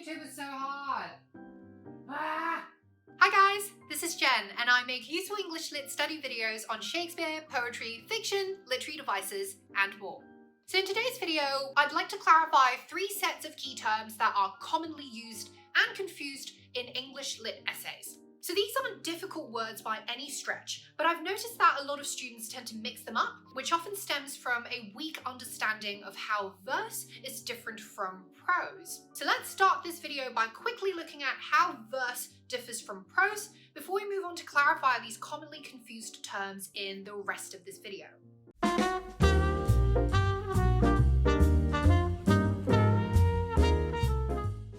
YouTube is so hard. Ah! Hi guys, this is Jen and I make useful English Lit study videos on Shakespeare, poetry, fiction, literary devices and more. So in today's video, I'd like to clarify 3 sets of key terms that are commonly used and confused in English Lit essays. So these aren't difficult words by any stretch, but I've noticed that a lot of students tend to mix them up, which often stems from a weak understanding of how verse is different from prose. So let's start this video by quickly looking at how verse differs from prose before we move on to clarify these commonly confused terms in the rest of this video.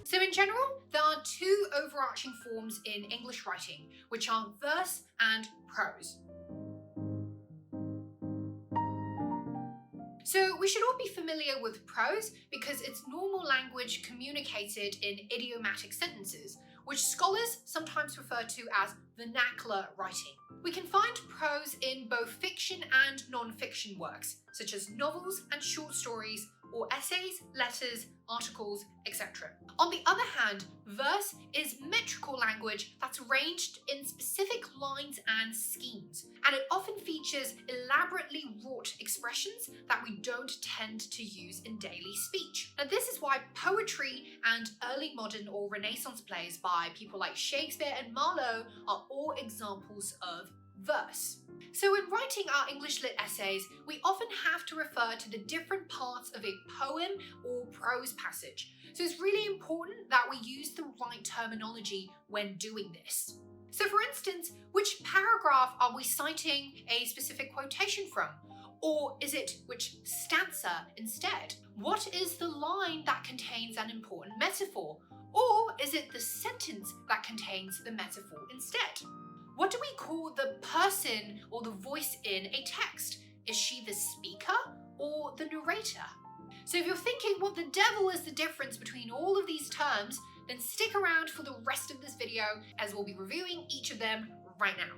So in general, there are 2 overarching forms in English writing, which are verse and prose. So we should all be familiar with prose because it's normal language communicated in idiomatic sentences, which scholars sometimes refer to as vernacular writing. We can find prose in both fiction and non-fiction works, such as novels and short stories, or essays, letters, articles, etc. On the other hand, verse is metrical language that's arranged in specific lines and schemes, and it often features elaborately wrought expressions that we don't tend to use in daily speech. Now this is why poetry and early modern or Renaissance plays by people like Shakespeare and Marlowe are all examples of verse. So in writing our English Lit essays, we often have to refer to the different parts of a poem or prose passage. So it's really important that we use the right terminology when doing this. So for instance, which paragraph are we citing a specific quotation from? Or is it which stanza instead? What is the line that contains an important metaphor? Or is it the sentence that contains the metaphor instead? What do we call the person or the voice in a text? Is she the speaker or the narrator? So if you're thinking what the devil is the difference between all of these terms, then stick around for the rest of this video as we'll be reviewing each of them right now.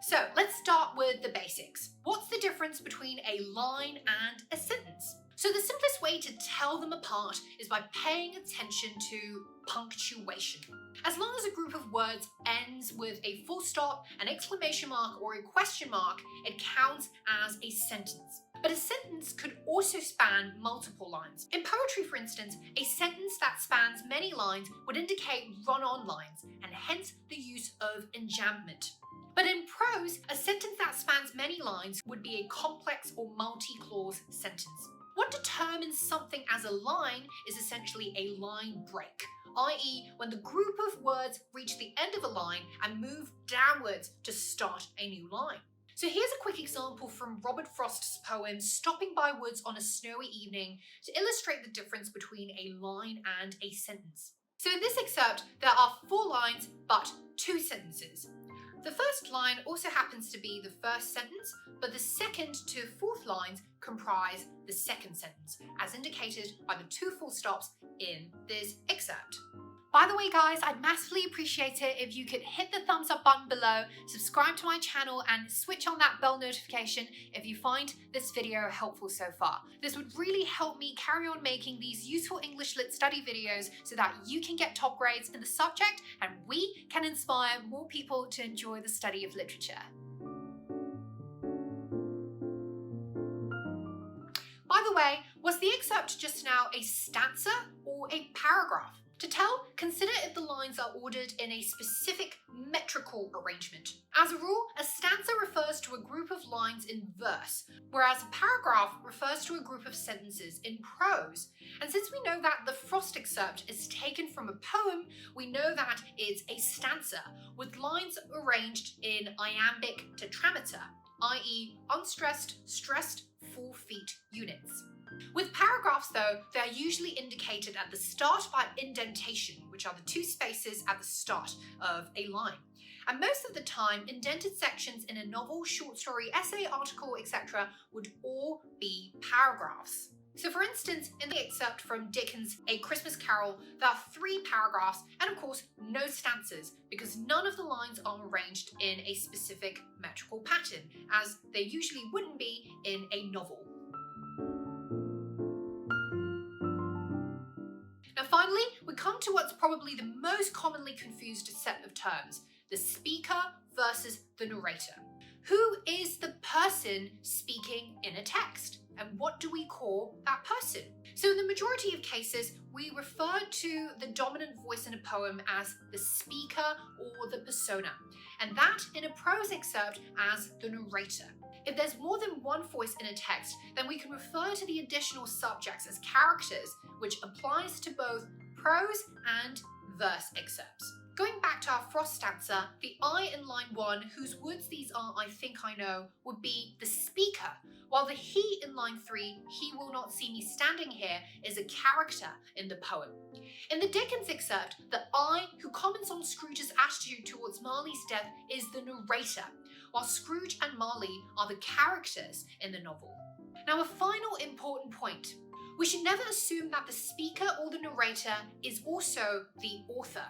So let's start with the basics. What's the difference between a line and a sentence? So the simplest way to tell them apart is by paying attention to punctuation. As long as a group of words ends with a full stop, an exclamation mark, or a question mark, it counts as a sentence. But a sentence could also span multiple lines. In poetry, for instance, a sentence that spans many lines would indicate run-on lines, and hence the use of enjambment. But in prose, a sentence that spans many lines would be a complex or multi-clause sentence. What determines something as a line is essentially a line break, i.e. when the group of words reach the end of a line and move downwards to start a new line. So here's a quick example from Robert Frost's poem Stopping by Woods on a Snowy Evening to illustrate the difference between a line and a sentence. So in this excerpt, there are 4 lines but 2 sentences. The first line also happens to be the first sentence, but the second to 4th lines comprise the second sentence, as indicated by the 2 full stops in this excerpt. By the way guys, I'd massively appreciate it if you could hit the thumbs up button below, subscribe to my channel and switch on that bell notification if you find this video helpful so far. This would really help me carry on making these useful English Lit study videos so that you can get top grades in the subject and we can inspire more people to enjoy the study of literature. By the way, was the excerpt just now a stanza or a paragraph? To tell, consider if the lines are ordered in a specific metrical arrangement. As a rule, a stanza refers to a group of lines in verse, whereas a paragraph refers to a group of sentences in prose. And since we know that the Frost excerpt is taken from a poem, we know that it's a stanza, with lines arranged in iambic tetrameter, i.e. unstressed, stressed 4-feet units. With paragraphs though, they are usually indicated at the start by indentation, which are the 2 spaces at the start of a line. And most of the time, indented sections in a novel, short story, essay, article, etc. would all be paragraphs. So for instance, in the excerpt from Dickens' A Christmas Carol, there are 3 paragraphs and of course no stanzas because none of the lines are arranged in a specific metrical pattern, as they usually wouldn't be in a novel. finally, we come to what's probably the most commonly confused set of terms, the speaker versus the narrator. Who is the person speaking in a text? And what do we call that person? So in the majority of cases, we refer to the dominant voice in a poem as the speaker or the persona, and that in a prose excerpt as the narrator. If there's more than one voice in a text, then we can refer to the additional subjects as characters, which applies to both prose and verse excerpts. Going back to our Frost stanza, the I in line 1, whose words these are I think I know, would be the speaker, while the he in line 3, he will not see me standing here, is a character in the poem. In the Dickens excerpt, the I who comments on Scrooge's attitude towards Marley's death is the narrator, while Scrooge and Marley are the characters in the novel. Now, a final important point. We should never assume that the speaker or the narrator is also the author,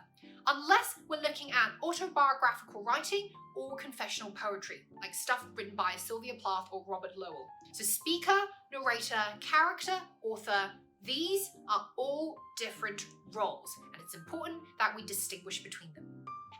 unless we're looking at autobiographical writing or confessional poetry, like stuff written by Sylvia Plath or Robert Lowell. So speaker, narrator, character, author, these are all different roles, and it's important that we distinguish between them.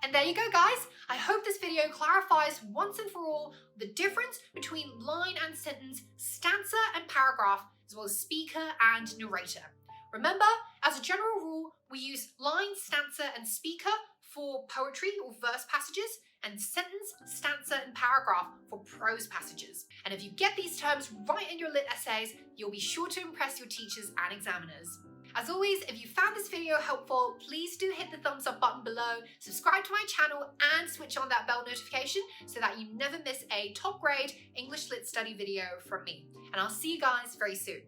And there you go, guys. I hope this video clarifies once and for all the difference between line and sentence, stanza and paragraph, as well as speaker and narrator. Remember, as a general rule, we use line, stanza, and speaker for poetry or verse passages, and sentence, stanza, and paragraph for prose passages. And if you get these terms right in your lit essays, you'll be sure to impress your teachers and examiners. As always, if you found this video helpful, please do hit the thumbs up button below, subscribe to my channel, and switch on that bell notification so that you never miss a top grade English Lit Study video from me. And I'll see you guys very soon.